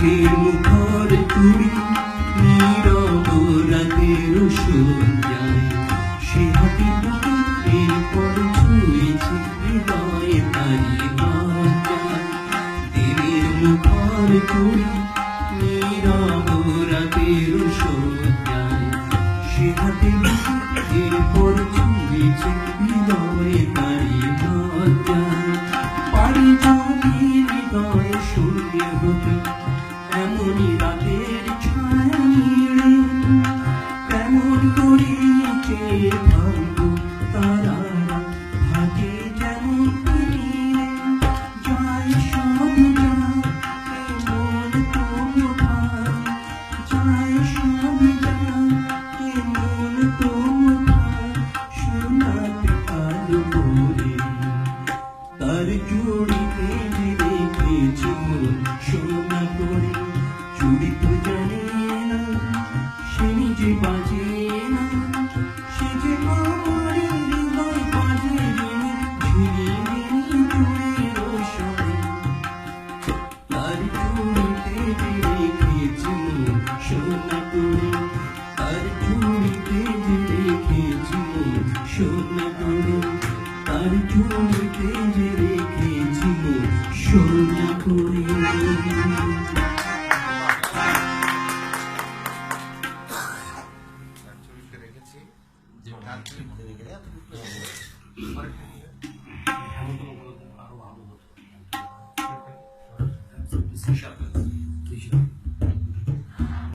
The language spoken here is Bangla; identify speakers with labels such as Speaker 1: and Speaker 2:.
Speaker 1: মেঘের মুখর চুড়ি নীরব রাতের সন্ধ্যায় সে হাতিটুকু এরপর ছুঁয়েছে হৃদয়ে তারি লজ্জায়। দিনের মুখর চুড়ি নীরব রাতের সন্ধ্যায় সে হাতিটুকু এরপর ছুঁয়েছে হৃদয়ে তারি লজ্জায়। পারি যদি হৃদয়ে শূন্য হতে এমনই রাতের ছায়া নিয়ে কেমন করে চেয়ে থাকবো তারারা ভাগে যেমন ফিরিয়ে যায় সব যায় মন তো বোধায় যায় সব যায় মন তো বোধায় শোনাতে কাল বলে তার চুড়িতে যে রেখেছি মন সোনা করে। চুড়ি তো জানে না সে নিজে বাজে না সে যে আমার হৃদয় বাজে ঝিনি ঝিনি চুড়ের সরে। তার চুড়িতে যে রেখেছি মন সোনা করে তার চুড়িতে যে রেখেছি মন সোনা করে তার চুড়িতে যে